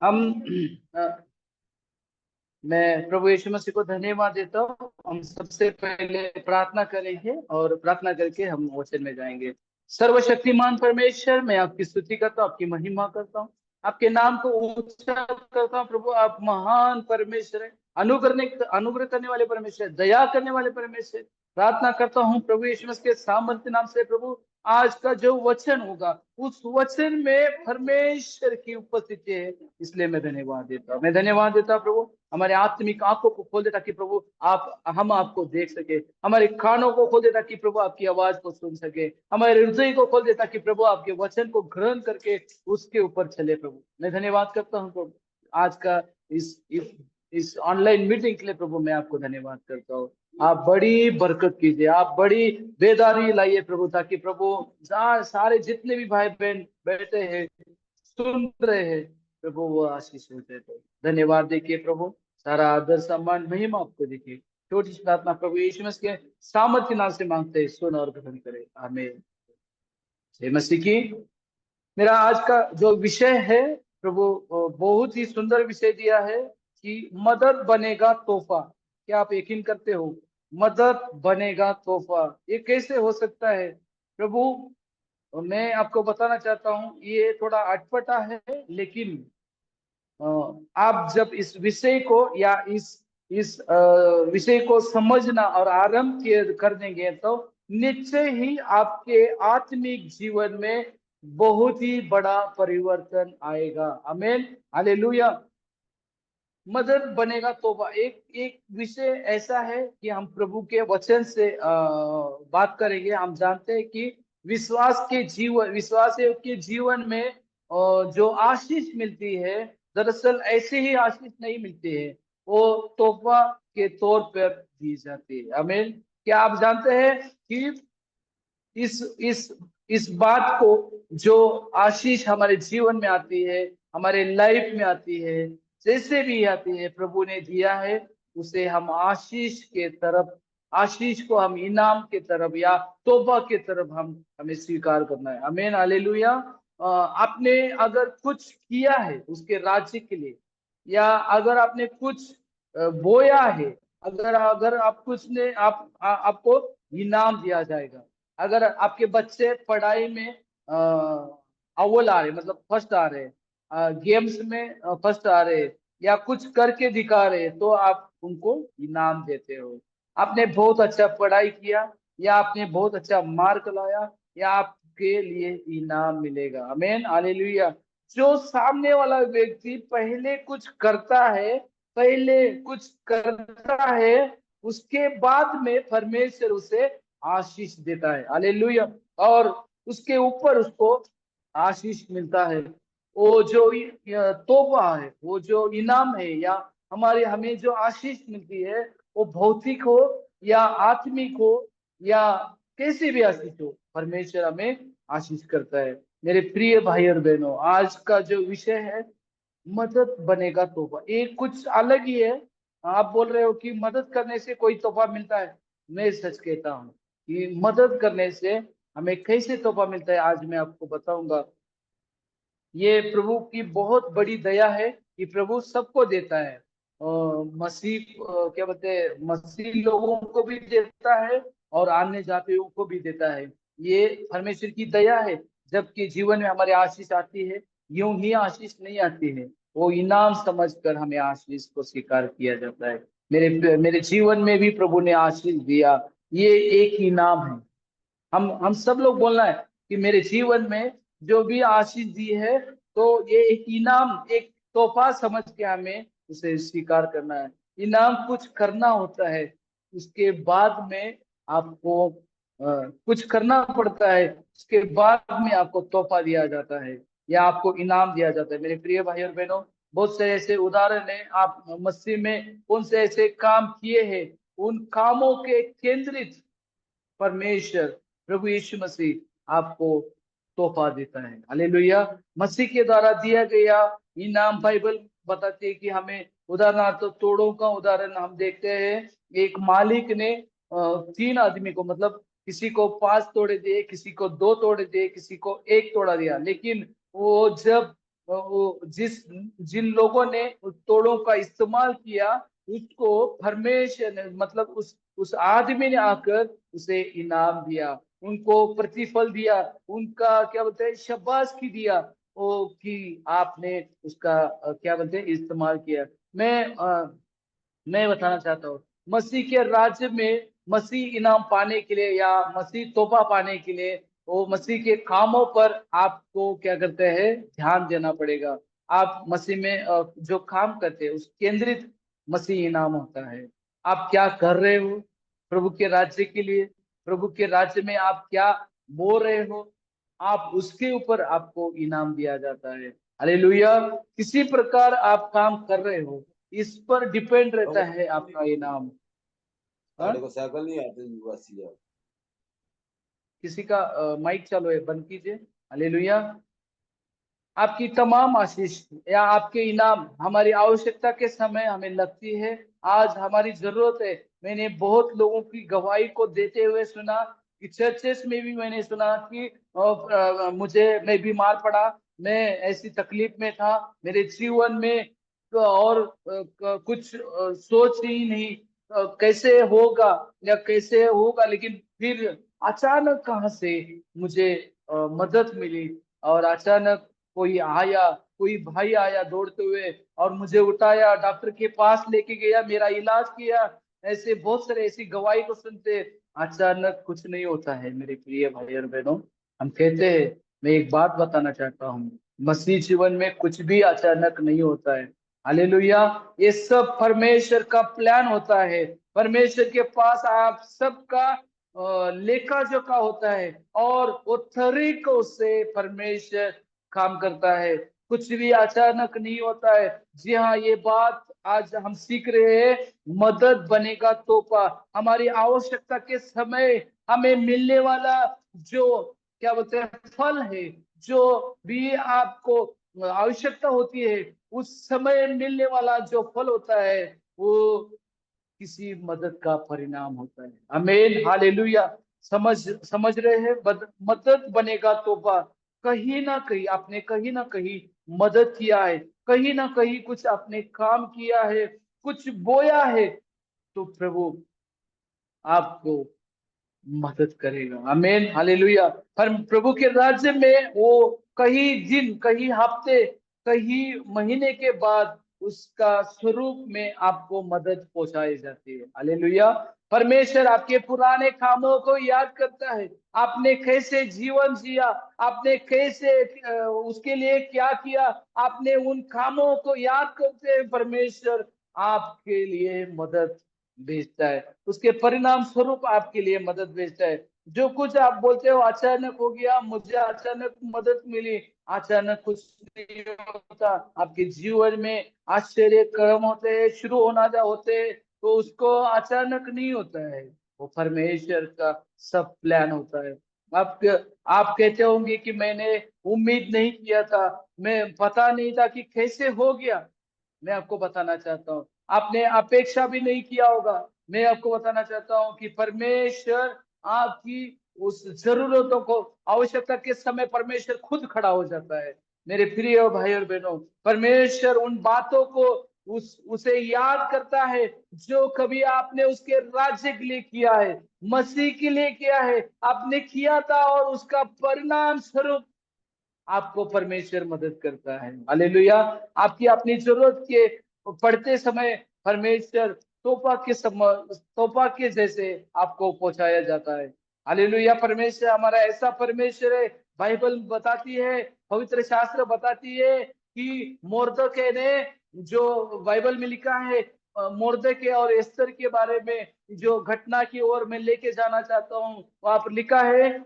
हम अ, मैं प्रभु यीशु मसीह को धन्यवाद देता हूँ। हम सबसे पहले प्रार्थना करेंगे और प्रार्थना करके हम वचन में जाएंगे। सर्वशक्तिमान परमेश्वर, मैं आपकी स्तुति करता हूँ, आपकी महिमा करता हूँ, आपके नाम को ऊंचा करता हूँ। प्रभु, आप महान परमेश्वर है, अनुग्रह करने वाले परमेश्वर, दया करने वाले परमेश्वर। प्रार्थना करता हूँ प्रभु यीशु मसीह के सामर्थ्य नाम से, प्रभु आज का जो वचन होगा उस वचन में परमेश्वर की उपस्थिति है, इसलिए मैं धन्यवाद देता हूँ। मैं धन्यवाद देता हूँ प्रभु, हमारे आत्मिक आंखों को खोल दे ताकि प्रभु हम आपको देख सके, हमारे कानों को खोल दे ताकि प्रभु आपकी आवाज को सुन सके, हमारे हृदय को खोल दे ताकि प्रभु आपके वचन को ग्रहण करके उसके ऊपर चले। प्रभु मैं धन्यवाद करता हूँ प्रभु आज का इस ऑनलाइन मीटिंग के लिए। प्रभु मैं आपको धन्यवाद करता हूँ। आप बड़ी बरकत कीजिए, आप बड़ी बेदारी लाइए प्रभु, ताकि प्रभु सारे जितने भी भाई बहन बैठे हैं सुन रहे हैं, प्रभु वो आशीष होते तो धन्यवाद देखिए प्रभु। सारा आदर सम्मान महिमा आपको देखिए। छोटी सी प्रार्थना प्रभु यीशु मसीह के सामर्थ्य नाम से मांगते हैं, सुन और ग्रहण करे, आमीन। जय मसीह की। मेरा आज का जो विषय है प्रभु बहुत ही सुंदर विषय दिया है कि मदद बनेगा तोहफा। क्या आप यकीन करते हो? मदद बनेगा तोहफा, ये कैसे हो सकता है प्रभु? मैं आपको बताना चाहता हूँ, ये थोड़ा अटपटा है, लेकिन आप जब इस विषय को या इस विषय को समझना और आरंभ कर देंगे तो निश्चय ही आपके आत्मिक जीवन में बहुत ही बड़ा परिवर्तन आएगा। आमीन, हालेलुया। मदद बनेगा तोबा एक एक विषय ऐसा है कि हम प्रभु के वचन से बात करेंगे। हम जानते हैं कि विश्वासियों के जीवन में जो आशीष मिलती है, दरअसल ऐसे ही आशीष नहीं मिलती है, वो तोहफा के तौर पर दी जाती है। आमीन। क्या आप जानते हैं कि इस इस इस बात को, जो आशीष हमारे जीवन में आती है, हमारे लाइफ में आती है, जैसे भी आती है, प्रभु ने दिया है, उसे हम आशीष के तरफ, आशीष को हम इनाम के तरफ या तोबा के तरफ हमें स्वीकार करना है। आमीन, हालेलुया। आपने अगर कुछ किया है उसके राज्य के लिए, या अगर आपने कुछ बोया है, अगर अगर आप कुछ ने आपको इनाम दिया जाएगा। अगर आपके बच्चे पढ़ाई में अव्वल आ रहे, मतलब फर्स्ट आ रहे, गेम्स में फर्स्ट आ रहे, या कुछ करके दिखा रहे, तो आप उनको इनाम देते हो। आपने बहुत अच्छा पढ़ाई किया, या आपने बहुत अच्छा मार्क लाया, या आपके लिए इनाम मिलेगा। आमीन, हालेलुया। जो सामने वाला व्यक्ति पहले कुछ करता है, उसके बाद में परमेश्वर उसे आशीष देता है। हालेलुया। और उसके ऊपर उसको आशीष मिलता है। वो जो तोहफा है, वो जो इनाम है, या हमें जो आशीष मिलती है, वो भौतिक हो या आत्मिक हो, या कैसी भी आशीष हो, परमेश्वर हमें आशीष करता है। मेरे प्रिय भाई और बहनों, आज का जो विषय है, मदद बनेगा तोहफा, ये कुछ अलग ही है। आप बोल रहे हो कि मदद करने से कोई तोहफा मिलता है। मैं सच कहता हूँ कि मदद करने से हमें कैसे तोहफा मिलता है, आज मैं आपको बताऊंगा। ये प्रभु की बहुत बड़ी दया है कि प्रभु सबको देता है। क्या बोलते हैं, मसीह लोगों को भी देता है और अन्य जातियों को भी देता है। ये परमेश्वर की दया है। जबकि जीवन में हमारे आशीष आती है, यूं ही आशीष नहीं आती है, वो इनाम समझकर हमें आशीष को स्वीकार किया जाता है। मेरे मेरे जीवन में भी प्रभु ने आशीष दिया, ये एक इनाम है। हम सब लोग बोलना है कि मेरे जीवन में जो भी आशीष दी है, तो ये एक इनाम, एक तोहफा समझ के हमें उसे स्वीकार करना है। इनाम कुछ करना होता है, उसके बाद में आपको कुछ करना पड़ता है, उसके बाद में आपको तोहफा दिया जाता है या आपको इनाम दिया जाता है। मेरे प्रिय भाई और बहनों, बहुत से ऐसे उदाहरण है। आप मसीह में कौन से ऐसे काम किए हैं, उन कामों के केंद्रित परमेश्वर प्रभु यीशु मसीह आपको तोहफा देता है। हालेलुया। मसीह के द्वारा दिया गया इनाम, बाइबल बताती है कि हमें, उदाहरणार्थ तो तोड़ों का उदाहरण हम देखते हैं। एक मालिक ने 3 आदमी को, मतलब किसी को 5 तोड़े दिए, किसी को 2 तोड़े दिए, किसी को 1 तोड़ा दिया। लेकिन वो जब वो जिन लोगों ने उस तोड़ों का इस्तेमाल किया, उसको परमेश्वर ने, मतलब उस आदमी ने आकर उसे इनाम दिया, उनको प्रतिफल दिया, उनका क्या बोलते हैं, शाबाशी दिया, वो कि आपने उसका क्या बोलते हैं, इस्तेमाल किया। मैं बताना चाहता हूँ, मसीह के राज्य में मसीह इनाम पाने के लिए या मसीह तोहफा पाने के लिए वो मसीह के कामों पर आपको क्या करते हैं, ध्यान देना पड़ेगा। आप मसीह में जो काम करते हैं उस केंद्रित मसीह इनाम होता है। आप क्या कर रहे हो प्रभु के राज्य के लिए, प्रभु के राज्य में आप क्या बोल रहे हो, आप उसके ऊपर आपको इनाम दिया जाता है। हालेलुया। किसी प्रकार आप काम कर रहे हो, इस पर डिपेंड रहता है आपका इनाम। हाँ? साढ़े को साइकिल नहीं आती युवासी है। किसी का माइक चालू है, बंद कीजिए। हालेलुया। आपकी तमाम आशीष या आपके इनाम हमारी आवश्यकता के समय हमें लगती है, आज हमारी जरूरत है। मैंने बहुत लोगों की गवाही को देते हुए सुना कि चर्चेस में भी मैंने सुना कि मैं बीमार पड़ा, मैं ऐसी तकलीफ में था, मेरे जीवन में तो और कुछ सोच ही नहीं कैसे होगा या कैसे होगा, लेकिन फिर अचानक कहाँ से मुझे मदद मिली, और अचानक कोई आया, कोई भाई आया दौड़ते हुए और मुझे उठाया, डॉक्टर के पास लेके गया, मेरा इलाज किया। ऐसे बहुत सारे ऐसी गवाही को सुनते, अचानक कुछ नहीं होता है मेरे प्रिय भाई और बहनों। हम कहते हैं, मैं एक बात बताना चाहता हूँ, मसीह जीवन में कुछ भी अचानक नहीं होता है। हालेलुया। ये सब परमेश्वर का प्लान होता है। परमेश्वर के पास आप सबका लेखा जोखा होता है, और वो तरीकों से परमेश्वर काम करता है। कुछ भी अचानक नहीं होता है। जी हाँ, ये बात आज हम सीख रहे हैं। मदद बनेगा तोहफा, हमारी आवश्यकता के समय हमें मिलने वाला जो क्या बोलते हैं फल है, जो भी आपको आवश्यकता होती है उस समय मिलने वाला जो फल होता है, वो किसी मदद का परिणाम होता है। आमीन, हालेलुया। समझ रहे हैं, मदद बनेगा तोहफा। कहीं ना कहीं आपने कहीं ना कहीं मदद किया है, कहीं ना कहीं कुछ आपने काम किया है, कुछ बोया है, तो प्रभु आपको मदद करेगा। आमीन, हालेलुया। पर प्रभु के राज्य में वो कई दिन, कई हफ्ते, कई महीने के बाद उसका स्वरूप में आपको मदद पहुंचाई जाती है। हालेलुया। परमेश्वर आपके पुराने कामों को याद करता है, आपने कैसे जीवन जिया, आपने कैसे उसके लिए क्या किया, आपने उन कामों को याद करते हैं, परमेश्वर आपके लिए मदद भेजता है, उसके परिणाम स्वरूप आपके लिए मदद भेजता है। जो कुछ आप बोलते हो अचानक हो गया, मुझे अचानक मदद मिली, अचानक कुछ नहीं होता। आपके जीवन में आश्चर्य कर्म होते हैं, शुरू होना जा होते हैं, तो उसको अचानक नहीं होता है, वो परमेश्वर का सब प्लान होता है। आप आप कहते होंगे कि मैंने उम्मीद नहीं किया था, मैं पता नहीं था कि कैसे हो गया। मैं आपको बताना चाहता हूँ, आपने अपेक्षा भी नहीं किया होगा। मैं आपको बताना चाहता हूँ कि परमेश्वर आपकी उस जरूरतों को, आवश्यकता के समय परमेश्वर खुद खड़ा हो जाता है। मेरे प्रिय भाई और बहनों, परमेश्वर उन बातों को उसे याद करता है जो कभी आपने उसके राज्य के लिए किया है, मसीह के लिए किया है, आपने किया था, और उसका परिणाम स्वरूप आपको परमेश्वर मदद करता है। हालेलुया। आपकी अपनी जरूरत के पड़ते समय परमेश्वर तोपा के जैसे आपको पहुंचाया जाता है। हालेलुया। परमेश्वर हमारा ऐसा परमेश्वर है, बाइबल बताती है, पवित्र शास्त्र बताती है कि मोर्दके ने, जो बाइबल में लिखा है, मोर्दके और एस्तर के बारे में जो घटना की ओर मैं लेके जाना चाहता हूँ, वहां पर लिखा है,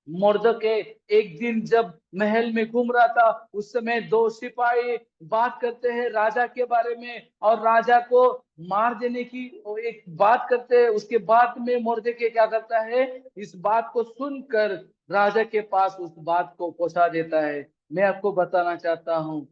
मुर्दके एक दिन जब महल में घूम रहा था, उस समय दो सिपाही बात करते हैं राजा के बारे में, और राजा को मार देने की वो एक बात करते हैं। उसके बाद में मुर्दके क्या करता है, इस बात को सुनकर राजा के पास उस बात को पहुंचा देता है। मैं आपको बताना चाहता हूँ,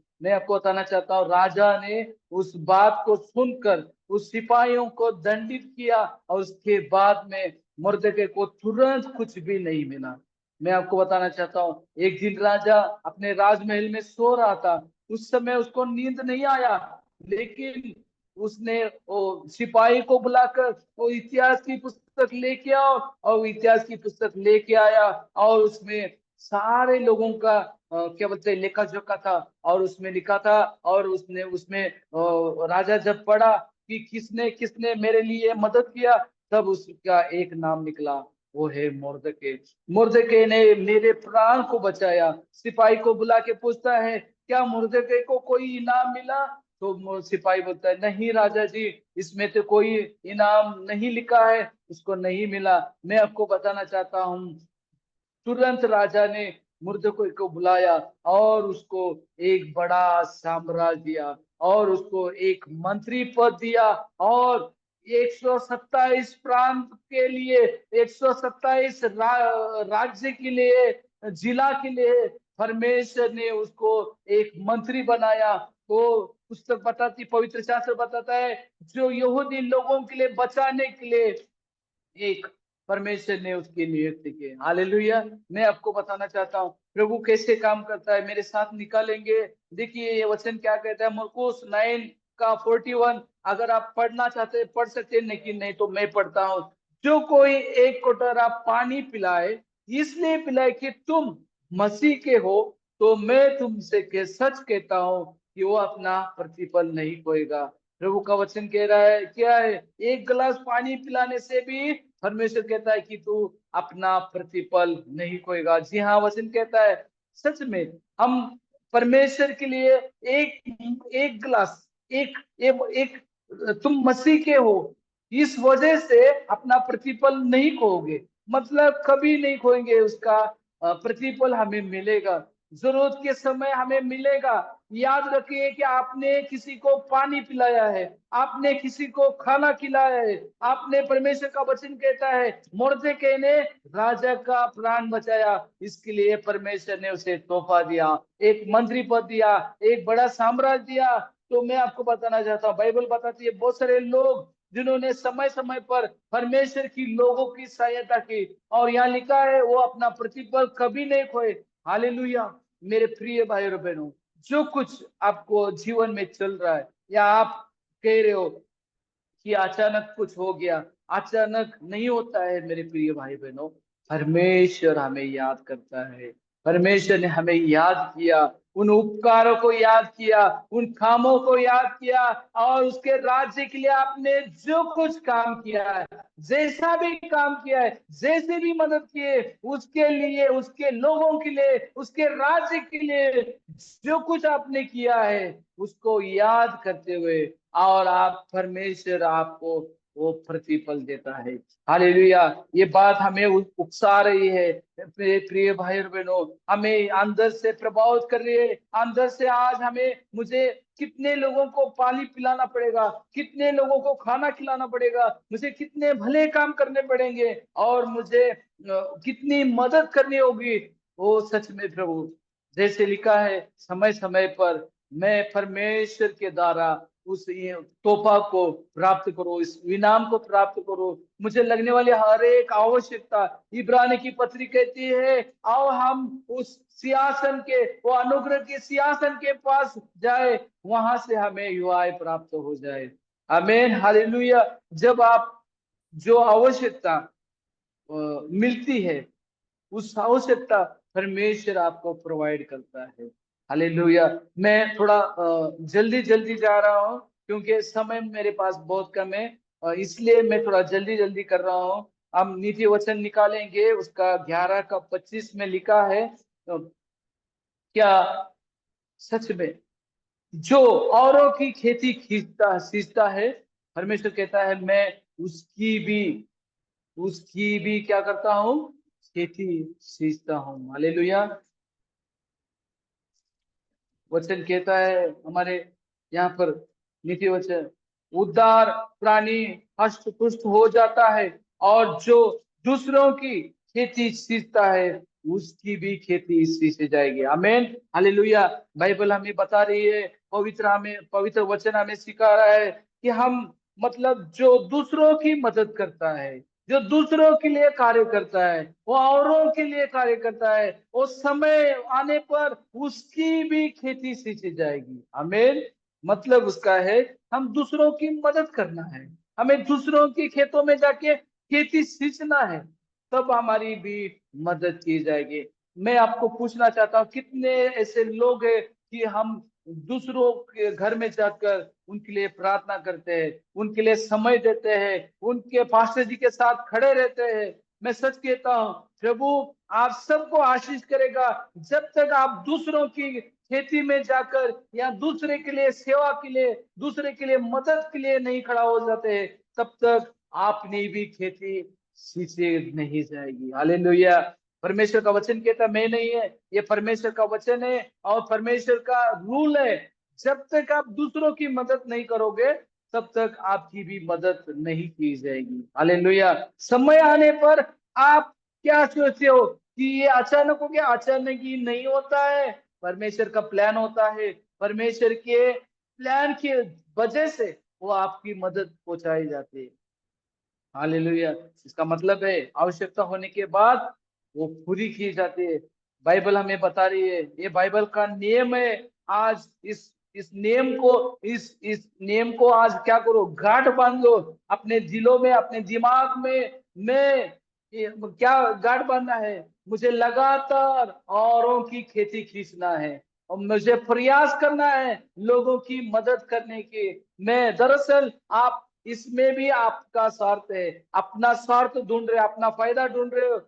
राजा ने उस बात को सुनकर उस सिपाहियों को दंडित किया, और उसके बाद में मुर्दके को तुरंत कुछ भी नहीं मिला। मैं आपको बताना चाहता हूँ, एक दिन राजा अपने राजमहल में सो रहा था। उस समय उसको नींद नहीं आया, लेकिन उसने वो सिपाही को बुलाकर वो इतिहास की पुस्तक लेके आओ, और वो इतिहास की पुस्तक लेके आया, और उसमें सारे लोगों का क्या बोलते हैं लेखा जोखा था, और उसमें लिखा था। और उसने उसमें राजा जब पढ़ा कि किसने किसने मेरे लिए मदद किया, तब उसका एक नाम निकला, वो है मुर्दके। मुर्दके ने मेरे प्राण को बचाया। सिपाही को बुला के पूछता है, क्या मुर्दके को कोई इनाम मिला? तो सिपाही बोलता है, नहीं राजा जी, इसमें तो कोई इनाम नहीं लिखा है, उसको नहीं मिला। मैं आपको बताना चाहता हूँ, तुरंत राजा ने मुर्दको को बुलाया और उसको एक बड़ा साम्राज्य दिया, और उसको एक मंत्री पद दिया, और 127 प्रांत के लिए, 127 राज्य के लिए, जिला के लिए परमेश्वर ने उसको एक मंत्री बनाया। तो पुस्तक बताती, पवित्र शास्त्र बताता है, जो यहूदी लोगों के लिए बचाने के लिए एक परमेश्वर ने उसकी नियुक्ति की। हालेलुया। मैं आपको बताना चाहता हूँ प्रभु कैसे काम करता है, मेरे साथ निकालेंगे। देखिए ये वचन क्या कहता है, मरकुस 9 का 41। अगर आप पढ़ना चाहते हैं पढ़ सकते हैं, लेकिन नहीं तो मैं पढ़ता हूँ। जो कोई एक कटोरा पानी पिलाए, इसलिए पिलाए कि तुम मसीह के हो, तो मैं तुमसे के सच कहता हूँ कि वो अपना प्रतिफल नहीं खोएगा। प्रभु का वचन कह रहा है क्या है, एक गिलास पानी पिलाने से भी परमेश्वर कहता है कि तू अपना प्रतिफल नहीं खोएगा। जी हाँ, वचन कहता है सच में हम परमेश्वर के लिए एक एक गिलास, एक तुम मसीह के हो, इस वजह से अपना प्रतिफल नहीं खोओगे। मतलब कभी नहीं खोएंगे, उसका प्रतिफल हमें मिलेगा, जरूरत के समय हमें मिलेगा। याद रखिए कि आपने किसी को पानी पिलाया है, आपने किसी को खाना खिलाया है, आपने, परमेश्वर का वचन कहता है, मुर्दके ने राजा का प्राण बचाया, इसके लिए परमेश्वर ने उसे तोहफा दिया, एक मंत्री पद दिया, एक बड़ा साम्राज्य दिया। तो मैं आपको बताना चाहता हूँ, बाइबल बताती है बहुत सारे लोग जिन्होंने समय समय पर परमेश्वर की लोगों की सहायता की, और यहाँ लिखा है वो अपना प्रतिफल कभी नहीं खोए। हालेलुया। मेरे प्रिय भाई और बहनों, जो कुछ आपको जीवन में चल रहा है, या आप कह रहे हो कि अचानक कुछ हो गया, अचानक नहीं होता है मेरे प्रिय भाई बहनों। परमेश्वर हमें याद करता है, परमेश्वर ने हमें याद किया, उन उपकारों को याद किया, उन कामों को याद किया, और उसके राज्य के लिए आपने जो कुछ काम किया है, जैसा भी काम किया है, जैसे भी मदद किए, उसके लिए, उसके लोगों के लिए, उसके राज्य के लिए जो कुछ आपने किया है, उसको याद करते हुए, और आप, परमेश्वर आपको वो प्रतिफल देता है। हालेलुया। ये बात हमें उकसा रही है मेरे प्रिय भाई और बहनों, हमें अंदर से प्रभावित कर रही है। अंदर से आज हमें, मुझे कितने लोगों को पानी पिलाना पड़ेगा, कितने लोगों को खाना खिलाना पड़ेगा, मुझे कितने भले काम करने पड़ेंगे, और मुझे कितनी मदद करनी होगी। वो सच में प्रभु, जैसे लिखा है, समय समय पर मैं परमेश्वर के द्वारा उस तोहफा को प्राप्त करो, इस इनाम को प्राप्त करो, मुझे लगने वाली हर एक आवश्यकता। इब्रानी की पत्री कहती है, आओ हम उस सिंहासन के, वो अनुग्रह के सिंहासन के पास जाए, वहां से हमें युवाएं प्राप्त हो जाए। आमीन, हालेलुया। जब आप, जो आवश्यकता मिलती है, उस आवश्यकता परमेश्वर आपको प्रोवाइड करता है। हालेलुया। मैं थोड़ा जल्दी जल्दी जा रहा हूँ, क्योंकि समय मेरे पास बहुत कम है, इसलिए मैं थोड़ा जल्दी जल्दी कर रहा हूँ। हम नीति वचन निकालेंगे, उसका 11 का 25 में लिखा है, क्या सच में जो औरों की खेती खींचता सींचता है, परमेश्वर कहता है मैं उसकी भी क्या करता हूँ, खेती सींचता हूँ। हालेलुया। वचन कहता है हमारे यहाँ पर, नीति वचन, उदार प्राणी हष्ट पुष्ट हो जाता है, और जो दूसरों की खेती सींचता है, उसकी भी खेती इसी से जाएगी। आमीन, हालेलुया। बाइबल हमें बता रही है, पवित्र वचन हमें सिखा रहा है कि हम, मतलब जो दूसरों की मदद करता है, जो दूसरों के लिए कार्य करता है, वो औरों के लिए कार्य करता है, वो समय आने पर उसकी भी खेती सींची जाएगी। आमीन। मतलब उसका है हम दूसरों की मदद करना है, हमें दूसरों के खेतों में जाके खेती सींचना है, तब हमारी भी मदद की जाएगी। मैं आपको पूछना चाहता हूँ, कितने ऐसे लोग हैं कि हम दूसरों के घर में जाकर उनके लिए प्रार्थना करते हैं, उनके लिए समय देते हैं, उनके पास्टर जी के साथ खड़े रहते हैं। मैं सच कहता हूँ, प्रभु आप सबको आशीष करेगा। जब तक आप दूसरों की खेती में जाकर या दूसरे के लिए सेवा के लिए, दूसरे के लिए मदद के लिए नहीं खड़ा हो जाते, तब तक आपने भी खेती सींचे नहीं जाएगी। हालेलुया। परमेश्वर का वचन कहता मैं नहीं है, ये परमेश्वर का वचन है और परमेश्वर का रूल है। जब तक आप दूसरों की मदद नहीं करोगे, तब तक आपकी भी मदद नहीं की जाएगी। हालेलुया। समय आने पर आप क्या सोचते हो कि ये अचानक हो गया? अचानक ही नहीं होता है, परमेश्वर का प्लान होता है। परमेश्वर के प्लान की वजह से वो आपकी मदद पहुंचाई जाती है। हालेलुया। इसका मतलब है आवश्यकता होने के बाद वो पूरी की जाती है। बाइबल हमें बता रही है, ये बाइबल का नियम है। आज इस नियम को, इस नियम को आज क्या करो, गांठ बांध लो अपने दिलों में, अपने दिमाग में। मैं क्या गांठ बांधना है? मुझे लगातार औरों की खेती खींचना है और मुझे प्रयास करना है लोगों की मदद करने की। मैं दरअसल आप इसमें भी आपका स्वार्थ है, अपना स्वार्थ ढूंढ रहे, अपना फायदा ढूंढ रहे हो।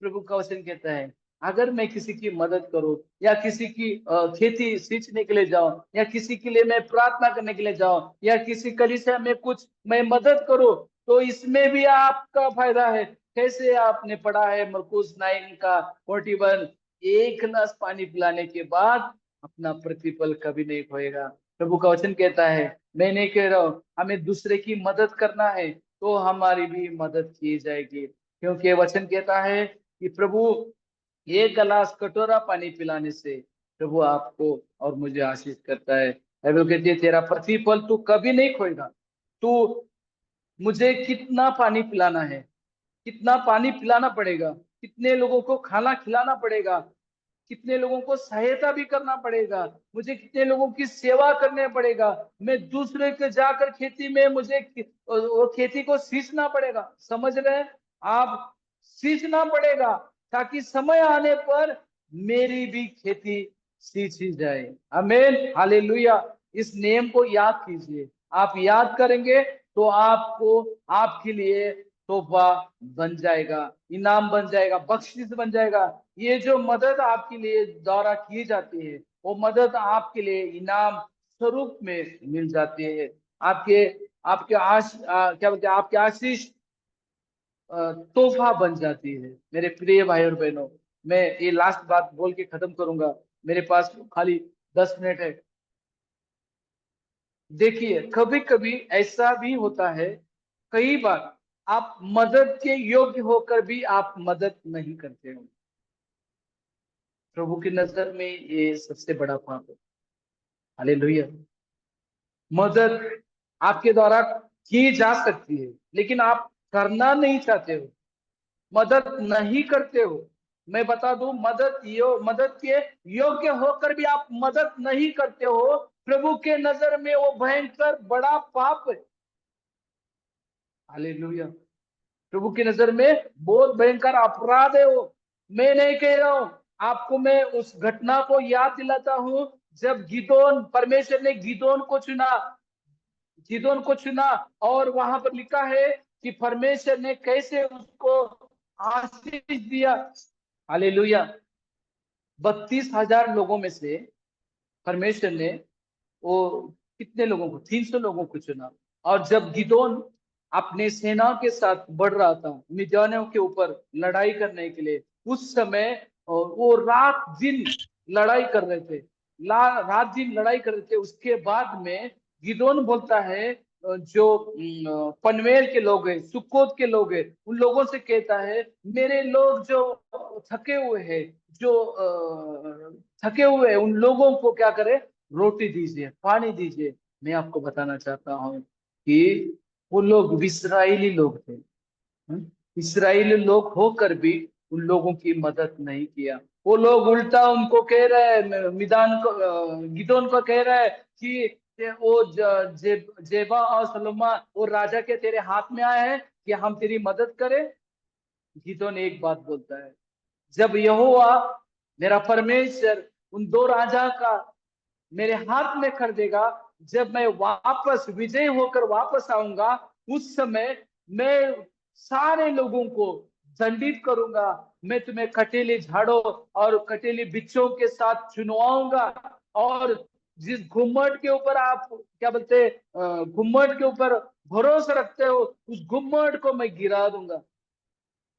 प्रभु का वचन कहता है अगर मैं किसी की मदद करूं या किसी की खेती सींचने के लिए जाऊं या किसी के लिए मैं प्रार्थना करने के लिए जाऊं या किसी कलीसिया में कुछ मैं मदद करूं, तो इसमें भी आपका फायदा है। कैसे? आपने पढ़ा है मरकुस 9 का 41, एक गिलास पानी पिलाने के बाद अपना प्रतिफल कभी नहीं खोएगा। प्रभु का वचन कहता है, मैं नहीं कह रहा हूं हमें दूसरे की मदद करना है तो हमारी भी मदद की जाएगी, क्योंकि वचन कहता है कि प्रभु एक गिलास कटोरा पानी पिलाने से प्रभु आपको और मुझे आशीष करता है। बाइबल कहती है तेरा प्रतिफल तू कभी नहीं खोएगा। तू मुझे कितना पानी पिलाना है, कितना पानी पिलाना पड़ेगा, कितने लोगों को खाना खिलाना पड़ेगा, कितने लोगों को सहायता भी करना पड़ेगा, मुझे कितने लोगों की सेवा करने पड़ेगा। मैं दूसरे के जाकर खेती में मुझे वो खेती को सींचना पड़ेगा। समझ रहे हैं आप? सींचना पड़ेगा ताकि समय आने पर मेरी भी खेती सींची जाए। आमीन। हालेलुया। इस नियम को याद कीजिए। आप याद करेंगे तो आपको, आपके लिए तोहफा बन जाएगा, इनाम बन जाएगा, बख्शीश बन जाएगा। ये जो मदद आपके लिए द्वारा की जाती है, वो मदद आपके लिए इनाम स्वरूप में मिल जाती है। आपके आपके क्या बोलते हैं, आपके आशीष तोहफा बन जाती है। मेरे प्रिय भाई और बहनों, मैं ये लास्ट बात बोल के खत्म करूंगा, मेरे पास खाली 10 मिनट है। देखिए कभी कभी ऐसा भी होता है, कई बार आप मदद के योग्य होकर भी आप मदद नहीं करते हो। प्रभु की नजर में ये सबसे बड़ा पाप है। हालेलुया। मदद आपके द्वारा की जा सकती है, लेकिन आप करना नहीं चाहते हो, मदद नहीं करते हो। मैं बता दूं, मदद के योग्य होकर भी आप मदद नहीं करते हो, प्रभु के नजर में वो भयंकर बड़ा पाप है। हालेलुया। प्रभु की नजर में बहुत भयंकर अपराध है वो। मैं नहीं कह रहा हूं आपको, मैं उस घटना को याद दिलाता हूं जब गिदोन, परमेश्वर ने गिदोन को चुना, गिदोन को चुना, और वहां पर लिखा है कि परमेश्वर ने कैसे उसको आशीष दिया। हालेलुया। 32,000 लोगों में से परमेश्वर ने वो कितने लोगों को, 300 लोगों को चुना। और जब गिदोन अपने सेना के साथ बढ़ रहा था मिद्यानियों के ऊपर लड़ाई करने के लिए, उस समय वो रात दिन लड़ाई कर रहे थे, रात दिन लड़ाई कर रहे थे। उसके बाद में गिदोन बोलता है, जो पनवेल के लोग हैं, सुक्कोत के लोग हैं, उन लोगों से कहता है मेरे लोग जो थके हुए हैं, जो थके हुए हैं, उन लोगों को क्या करे, रोटी दीजिए, पानी दीजिए। मैं आपको बताना चाहता हूँ कि वो लोग इस्राएली लोग थे। इस्राएली लोग होकर भी उन लोगों की मदद नहीं किया। वो लोग उल्टा उनको कह रहे हैं, मिदान को, गिदोन को कह रहे हैं कि वो जेबा और सलोमा वो राजा के तेरे हाथ में आए हैं कि हम तेरी मदद करें। गिदोन एक बात बोलता है, जब यहोवा मेरा परमेश्वर उन दो राजा का मेरे हाथ में कर देगा, जब मैं वापस विजय होकर वापस आऊंगा, उस समय मैं सारे लोगों को दंडित करूंगा। मैं तुम्हें कटेले झाड़ों और कटेले बिच्छों के साथ चुनवाऊंगा, और जिस घुम्मट के ऊपर आप क्या बोलते घुम्मट के ऊपर भरोसा रखते हो, उस घुम्मट को मैं गिरा दूंगा।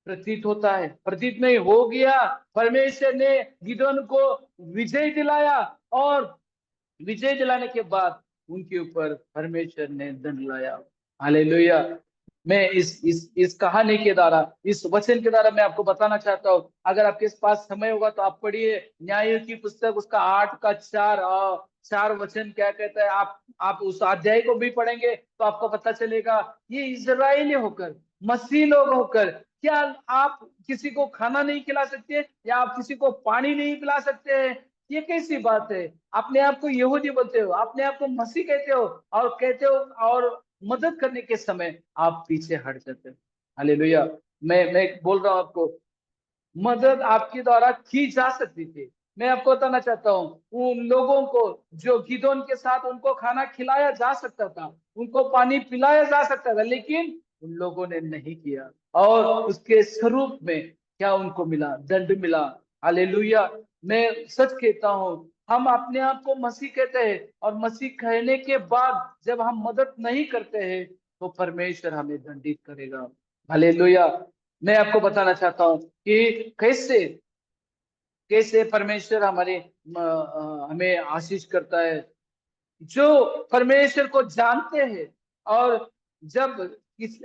प्रतीत होता है, प्रतीत नहीं हो गया। परमेश्वर ने गिदोन को विजय दिलाया, और विजय दिलाने के बाद उनके ऊपर परमेश्वर ने दंड लाया। हालेलुया। मैं इस कहानी के द्वारा, इस वचन के द्वारा मैं आपको बताना चाहता हूँ, अगर आपके पास समय होगा तो आप पढ़िए न्यायों की पुस्तक, उसका 8 का 4 और 4 वचन क्या कहता है। आप उस अध्याय को भी पढ़ेंगे तो आपको पता चलेगा, ये इजरायली होकर, मसीह लोग होकर, क्या आप किसी को खाना नहीं खिला सकते, या आप किसी को पानी नहीं पिला सकते हैं? ये कैसी बात है? अपने आप को यहूदी बोलते हो, अपने आप को मसीह कहते हो, और कहते हो, और मदद करने के समय आप पीछे हट जाते हो। हालेलुया। मैं बोल रहा हूं आपको, मदद आपके द्वारा की जा सकती थी। मैं आपको बताना चाहता हूँ, उन लोगों को जो गिदोन के साथ, उनको खाना खिलाया जा सकता था, उनको पानी पिलाया जा सकता था, लेकिन उन लोगों ने नहीं किया, और उसके स्वरूप में क्या उनको मिला? दंड मिला। हालेलुया। मैं सच कहता हूँ, हम अपने आप को मसीह कहते हैं, और मसीह कहने के बाद जब हम मदद नहीं करते हैं तो परमेश्वर हमें दंडित करेगा। हालेलुया। मैं आपको बताना चाहता हूँ कि कैसे कैसे परमेश्वर हमें आशीष करता है। जो परमेश्वर को जानते हैं, और जब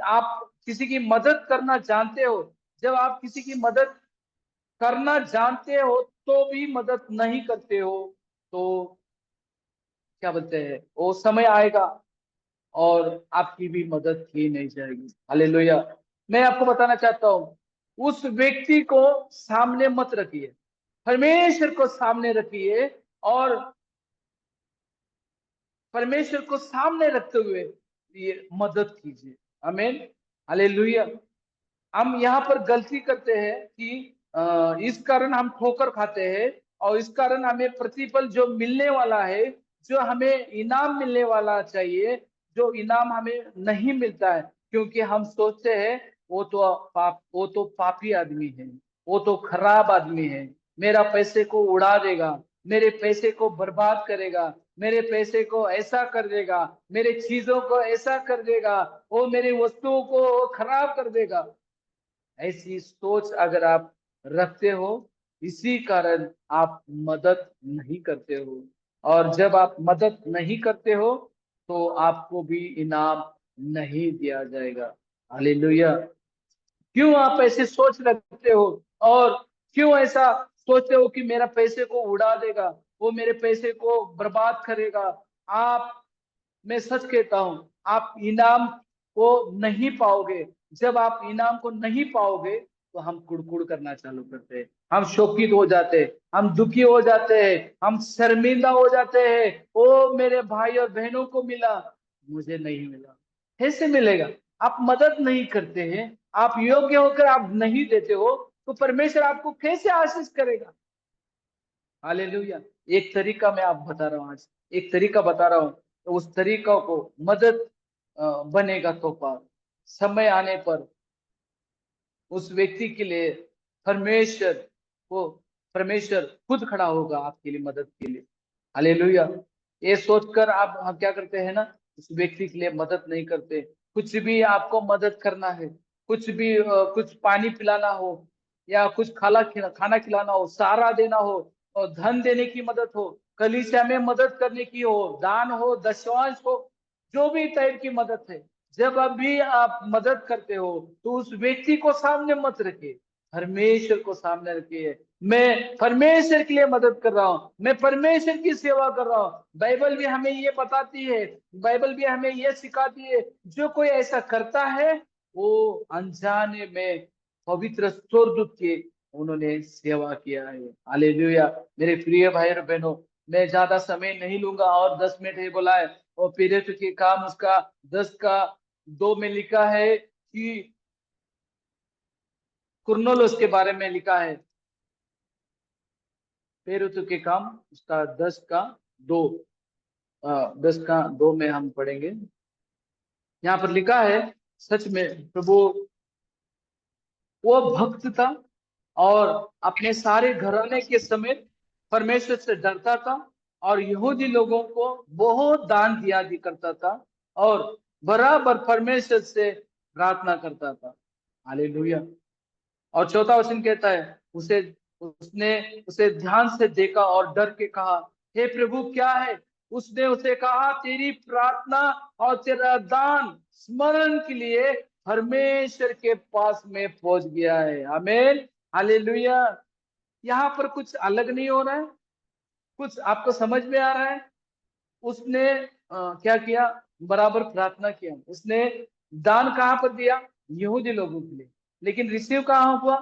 आप किसी की मदद करना जानते हो, जब आप किसी की मदद करना जानते हो तो भी मदद नहीं करते हो, तो क्या बोलते हैं, वो समय आएगा और आपकी भी मदद की नहीं जाएगी। हालेलुया। मैं आपको बताना चाहता हूँ, उस व्यक्ति को सामने मत रखिए, परमेश्वर को सामने रखिए, और परमेश्वर को सामने रखते हुए ये मदद कीजिए। आमीन। हालेलुया। हम यहाँ पर गलती करते हैं कि इस कारण हम ठोकर खाते हैं, और इस कारण हमें प्रतिफल जो मिलने वाला है, जो हमें इनाम मिलने वाला चाहिए, जो इनाम हमें नहीं मिलता है, क्योंकि हम सोचते हैं वो तो पापी आदमी है, वो तो खराब आदमी है, मेरा पैसे को उड़ा देगा, मेरे पैसे को बर्बाद करेगा, मेरे पैसे को ऐसा कर देगा, मेरे चीजों को ऐसा कर देगा, वो मेरी वस्तुओं को खराब कर देगा। ऐसी सोच अगर आप रखते हो, इसी कारण आप मदद नहीं करते हो, और जब आप मदद नहीं करते हो तो आपको भी इनाम नहीं दिया जाएगा। हालेलुया। क्यों आप ऐसे सोच रखते हो, और क्यों ऐसा सोचते हो कि मेरा पैसे को उड़ा देगा, वो मेरे पैसे को बर्बाद करेगा? आप मैं सच कहता हूं, आप इनाम को नहीं पाओगे। जब आप इनाम को नहीं पाओगे तो हम कुड़कुड़ करना चालू करते हैं, हम शोकित हो जाते हैं, हम दुखी हो जाते हैं, हम शर्मिंदा हो जाते हैं। ओ मेरे भाई और बहनों को मिला, मुझे नहीं मिला। कैसे मिलेगा? आप मदद नहीं करते हैं, आप योग्य होकर आप नहीं देते हो, तो परमेश्वर आपको कैसे आशीष करेगा? हालेलुया। एक तरीका मैं आप बता रहा हूँ, आज एक तरीका बता रहा हूँ, तो उस तरीका को मदद बनेगा तोहफा। समय आने पर उस व्यक्ति के लिए परमेश्वर को परमेश्वर खुद खड़ा होगा आपके लिए, मदद के लिए। हालेलुया। ये सोचकर आप हम क्या करते हैं ना, उस व्यक्ति के लिए मदद नहीं करते। कुछ भी आपको मदद करना है, कुछ भी कुछ पानी पिलाना हो, या कुछ खाना खिलाना हो, सहारा देना हो, और धन देने की मदद हो, कलीसिया में मदद करने की हो, दान हो, दशवांश हो, जो भी टाइप की मदद है, जब अभी आप मदद करते हो तो उस व्यक्ति को सामने मत रखिए, परमेश्वर को सामने रखिए। मैं परमेश्वर के लिए मदद कर रहा हूँ, मैं परमेश्वर की सेवा कर रहा हूँ। बाइबल भी हमें ये बताती है, बाइबल भी हमें ये सिखाती है, जो कोई ऐसा करता है वो अनजाने में पवित्र स्वर्गदूत के उन्होंने सेवा किया है। हालेलुया। मेरे प्रिय भाई और बहनों, मैं ज्यादा समय नहीं लूंगा, और 10 मिनट ही बोला है। और पीरियड के काम उसका 10 का 2 में लिखा है कि कुरनेलियुस के बारे में लिखा है। पेरुतु के काम उसका 10 का 2, 10 का 2 में हम पढ़ेंगे। यहाँ पर लिखा है, सच में प्रभु वो भक्त था और अपने सारे घराने के समेत परमेश्वर से डरता था, और यहूदी लोगों को बहुत दान दिया करता था, और बराबर परमेश्वर से प्रार्थना करता था। हालेलुया। और चौथा वचन कहता है, उसे उसने उसे ध्यान से देखा और डर के कहा, हे प्रभु क्या है? उसने उसे कहा, तेरी प्रार्थना और तेरा दान स्मरण के लिए परमेश्वर के पास में पहुंच गया है। आमीन। हालेलुया। यहाँ पर कुछ अलग नहीं हो रहा है, कुछ आपको समझ में आ रहा है। उसने क्या किया? बराबर प्रार्थना किया। उसने दान कहाँ पर दिया? यहूदी लोगों के लिए। लेकिन रिसीव कहाँ हुआ?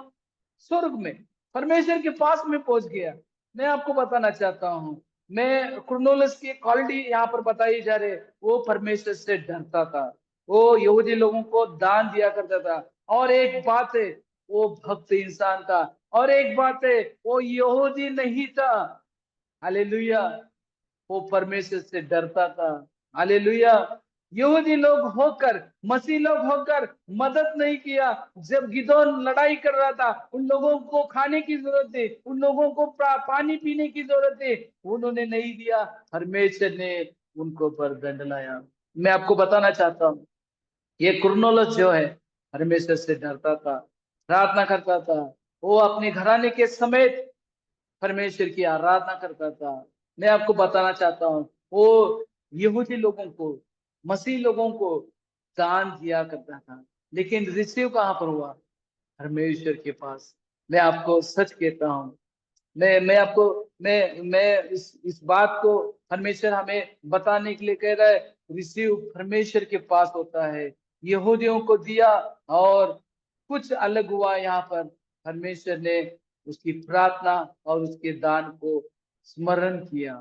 स्वर्ग में, परमेश्वर के पास में पहुंच गया। मैं आपको बताना चाहता हूँ, मैं कुरनेलियुस की क्वालिटी यहाँ पर बताई जा रही है। वो परमेश्वर से डरता था, वो यहूदी लोगों को दान दिया करता था, और एक बात है, वो भक्त इंसान था, और एक बात है, वो यहूदी नहीं था। हालेलुया। वो परमेश्वर से डरता था। हालेलुया। यहूदी लोग होकर, मसीह लोग होकर मदद नहीं किया। जब गिदोन लड़ाई कर रहा था, उन लोगों को खाने की जरूरत थी, उन लोगों को पानी पीने की जरूरत थी, उन्होंने नहीं दिया। परमेश्वर ने उनको पर दंड लाया। मैं आपको बताना चाहता हूँ, ये कुरनेलियुस जो है, परमेश्वर से डरता था, प्रार्थना करता था। वो अपने घराने के समेत परमेश्वर की आराधना करता था। मैं आपको बताना चाहता हूँ, वो यहूदी लोगों को, मसीह लोगों को दान दिया करता था, लेकिन रिसीव कहाँ पर हुआ? परमेश्वर के पास। मैं आपको सच कहता हूँ, मैं आपको मैं इस बात को परमेश्वर हमें बताने के लिए कह रहा है। रिसीव परमेश्वर के पास होता है। यहूदियों को दिया, और कुछ अलग हुआ यहाँ पर। परमेश्वर ने उसकी प्रार्थना और उसके दान को स्मरण किया,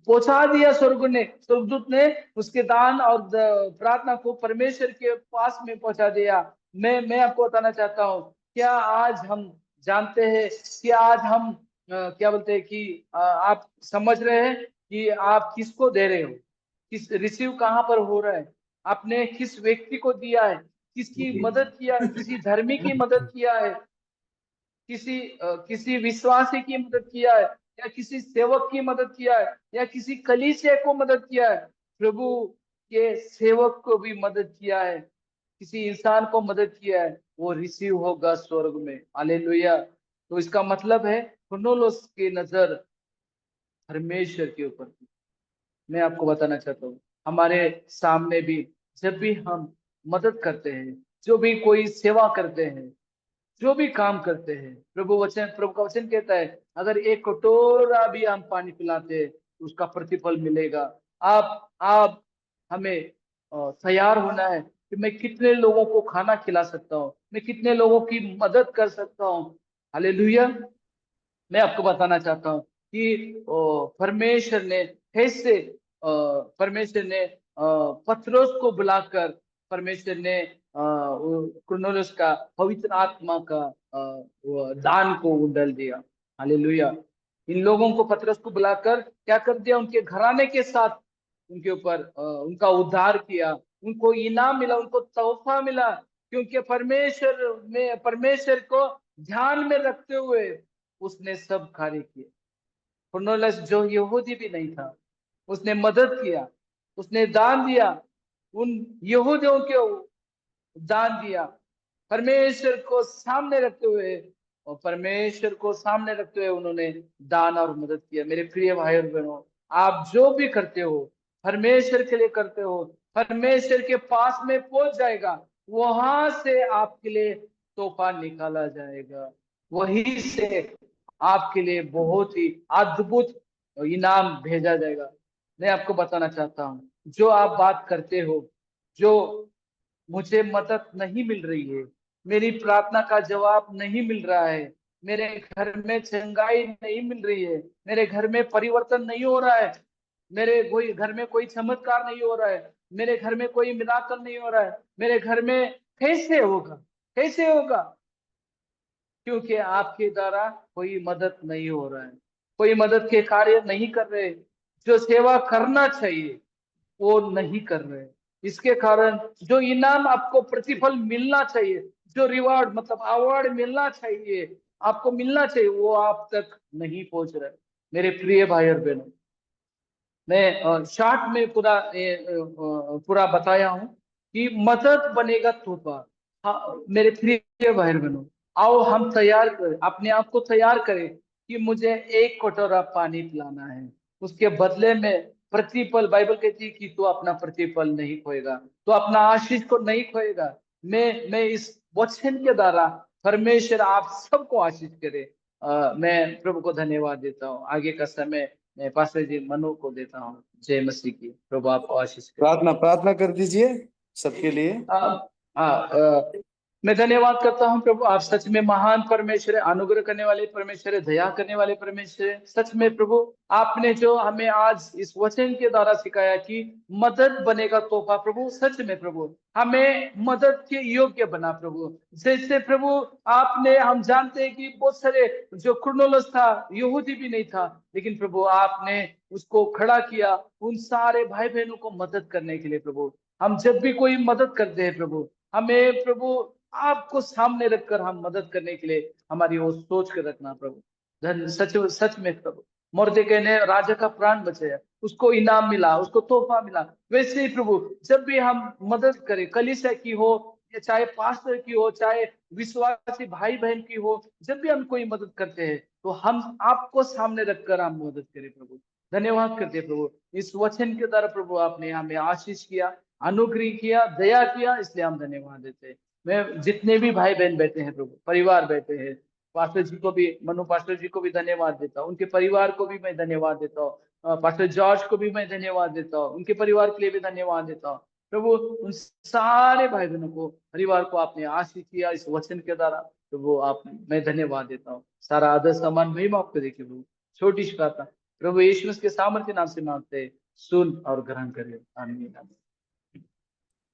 पहुंचा दिया। स्वर्गदूत ने उसके दान और प्रार्थना को परमेश्वर के पास में पहुंचा दिया। मैं आपको बताना चाहता हूँ, क्या आज हम जानते हैं कि आज हम क्या बोलते हैं कि आप समझ रहे हैं कि आप किसको दे रहे हो? किस रिसीव कहाँ पर हो रहा है? आपने किस व्यक्ति को दिया है? किसकी मदद किया है? किसी धर्मी की मदद किया है? किसी विश्वासी की मदद किया है, या किसी सेवक की मदद किया है, या किसी कलीसिया को मदद किया है? प्रभु के सेवक को भी मदद किया है, किसी इंसान को मदद किया है, वो रिसीव होगा स्वर्ग में। हालेलुया। तो इसका मतलब है, कुरनेलियुस की नजर परमेश्वर के ऊपर थी। मैं आपको बताना चाहता हूँ, हमारे सामने भी जब भी हम मदद करते हैं, जो भी कोई सेवा करते हैं, जो भी काम करते हैं, प्रभु का वचन कहता है, अगर एक कटोरा भी हम पानी पिलाते हैं तो उसका प्रतिफल मिलेगा। आप हमें तैयार होना है कि मैं कितने लोगों को खाना खिला सकता हूँ, मैं कितने लोगों की मदद कर सकता हूँ। हालेलुया। मैं आपको बताना चाहता हूँ कि परमेश्वर ने कैसे परमेश्वर ने पत्रोस को बुलाकर, परमेश्वर ने कुरनेलियुस का पवित्र आत्मा का वो दान को उंडल दिया। हालेलुया। इन लोगों को, पत्रोस को बुलाकर क्या कर दिया? उनके घराने के साथ उनके ऊपर उनका उद्धार किया, उनको इनाम मिला, उनको तोहफा मिला, क्योंकि परमेश्वर को ध्यान में रखते हुए उसने सब कार्य किए। कुरनेलियुस जो यहूदी भी नहीं था, उसने मदद किया, उसने दान दिया, उन यहूदियों के दान दिया, परमेश्वर को सामने रखते हुए, और परमेश्वर को सामने रखते हुए उन्होंने दान और मदद किया। मेरे प्रिय भाई और बहनों, आप जो भी करते हो, परमेश्वर के लिए करते हो, परमेश्वर के पास में पहुंच जाएगा। वहां से आपके लिए तोहफा निकाला जाएगा, वहीं से आपके लिए बहुत ही अद्भुत इनाम भेजा जाएगा। मैं आपको बताना चाहता हूँ, जो आप बात करते हो, जो मुझे मदद नहीं मिल रही है, मेरी प्रार्थना का जवाब नहीं मिल रहा है, मेरे घर में चंगाई नहीं मिल रही है, मेरे घर में परिवर्तन नहीं हो रहा है, मेरे कोई घर में कोई चमत्कार नहीं हो रहा है, मेरे घर में कोई मिराकल नहीं हो रहा है, मेरे घर में कैसे होगा, कैसे होगा? क्योंकि आपके द्वारा कोई मदद नहीं हो रहा है, कोई मदद के कार्य नहीं कर रहे, जो सेवा करना चाहिए वो नहीं कर रहे। इसके कारण जो इनाम आपको प्रतिफल मिलना चाहिए, जो रिवार्ड मतलब अवार्ड मिलना चाहिए, आपको मिलना चाहिए, वो आप तक नहीं पहुंच रहा है। मेरे प्रिय भाई और बहनों, मैं शॉर्ट में पूरा बताया हूं कि मदद बनेगा तोहफा। हाँ, मेरे प्रिय भाई और बहनों, आओ हम तैयार करें, अपने आप को तैयार करें कि मुझे एक कटोरा पानी पिलाना है, उसके बदले में प्रतिफल, बाइबल कहती है कि तू अपना प्रतिफल नहीं खोएगा, तो अपना आशीष को नहीं खोएगा। मैं इस वचन के द्वारा परमेश्वर आप सबको आशीष करे। मैं प्रभु को धन्यवाद देता हूँ। आगे का समय मैं पास्टर जी मनु को देता हूँ। जय मसीह की। प्रभु आपको आशीष करे। प्रार्थना प्रार्थना कर दीजिए सबके लिए। हाँ, मैं धन्यवाद करता हूँ प्रभु, आप सच में महान परमेश्वर है, अनुग्रह करने वाले परमेश्वर है, दया करने वाले परमेश्वर है। सच में प्रभु, आपने जो हमें आज इस वचन के द्वारा सिखाया कि मदद बनेगा तोहफा, प्रभु सच में प्रभु हमें मदद के योग्य बना प्रभु। जैसे प्रभु आपने, हम जानते हैं कि बहुत सारे जो क्रोनोलस था, यहूदी भी नहीं था, लेकिन प्रभु आपने उसको खड़ा किया उन सारे भाई बहनों को मदद करने के लिए प्रभु। हम जब भी कोई मदद करते हैं प्रभु, हमें प्रभु आपको सामने रखकर हम मदद करने के लिए हमारी वो सोच कर रखना प्रभु। धन सच सच में प्रभु, मोर्देकै ने राजा का प्राण बचाया, उसको इनाम मिला, उसको तोहफा मिला। वैसे ही प्रभु जब भी हम मदद करें, कलीसिया की हो या चाहे पास्टर की हो, चाहे विश्वासी भाई बहन की हो, जब भी हम कोई मदद करते हैं तो हम आपको सामने रखकर हम मदद करें प्रभु। धन्यवाद करते हैं प्रभु, इस वचन के द्वारा प्रभु आपने हमें आशीष किया, अनुग्रह किया, दया किया, इसलिए हम धन्यवाद देते हैं। मैं जितने भी भाई बहन बैठे हैं प्रभु, परिवार बैठे हैं, पास्टर जी को भी, मनु पास्टर जी को भी धन्यवाद देता हूँ, उनके परिवार को भी मैं धन्यवाद देता हूँ, पास्टर जॉर्ज को भी मैं धन्यवाद देता हूँ, उनके परिवार के लिए भी धन्यवाद देता हूँ प्रभु। उन सारे भाई बहनों को, परिवार को आपने आशीष किया इस वचन के द्वारा प्रभु, आप मैं धन्यवाद देता हूँ। सारा आदर सम्मान महिमा आपको देखिए प्रभु। छोटी सी प्रार्थना प्रभु यीशु मसीह के सामर्थ्य नाम से मांगते हैं, सुन और ग्रहण करिए। आमीन आमीन।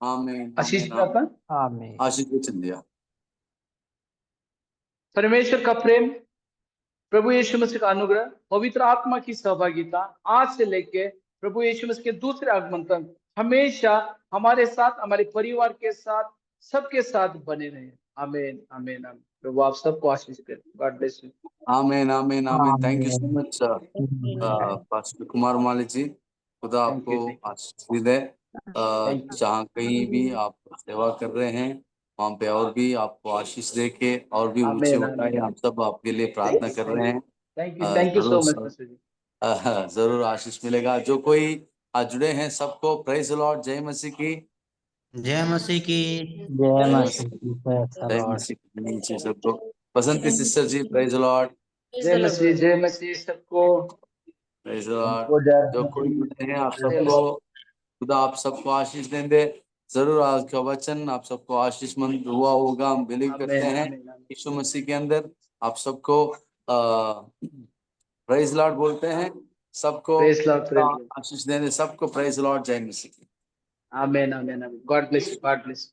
आमीन आशीष आमीन प्रार्थना। आमीन। आशीष वचन दिया। परमेश्वर का प्रेम, प्रभु यीशु मसीह का अनुग्रह, पवित्र आत्मा की सहभागिता आज से लेके प्रभु यीशु मसीह के दूसरे आगमन तक हमेशा हमारे साथ, हमारे परिवार के साथ, सबके साथ बने रहे। आमीन आमीन आमीन। प्रभु आप सबको आशीष करें। God bless you. आमीन आमीन आमीन। थैंक यू सो आमीन। मच पास्टर कुमार माली जी। खुदा थैंक आपको you thank you Ashish they. Thank you जहाँ कहीं भी आप सेवा कर रहे हैं वहाँ पे और भी आपको आशीष दे के और भी ऊंचे आमीन उठाए। आमीन। हम सब आपके लिए प्रार्थना कर रहे हैं। थैंक यू सो जरूर मच पास्टर जी। जरूर आशीष मिलेगा। जो कोई जुड़े हैं सबको प्रेज लॉर्ड, जय मसीह की। जय मसीह की। जय जय मसीह मसीह, की। प्रेज़ द जय लॉर्ड। मसीह की। नीचे सबको बसंती सिस्टर जी प्रेज लॉर्ड, जय मसीह सबको। Praise Lord. उनको जो कोई जुड़े हैं आप सबको खुदा आप सबको आशीष देंगे। जरूर आज का वचन आप सबको आशीषमंद हुआ होगा, हम बिलीव करते आमीन हैं आमीन आमीन। यीशु मसीह के अंदर। आप सबको प्रेज लॉर्ड बोलते हैं, सबको प्रेज लॉर्ड प्रेज लॉर्ड। आशीष देने सबको प्रेज लॉर्ड, जय मसीह की। आमीन आमीन आमीन। God bless you, God bless.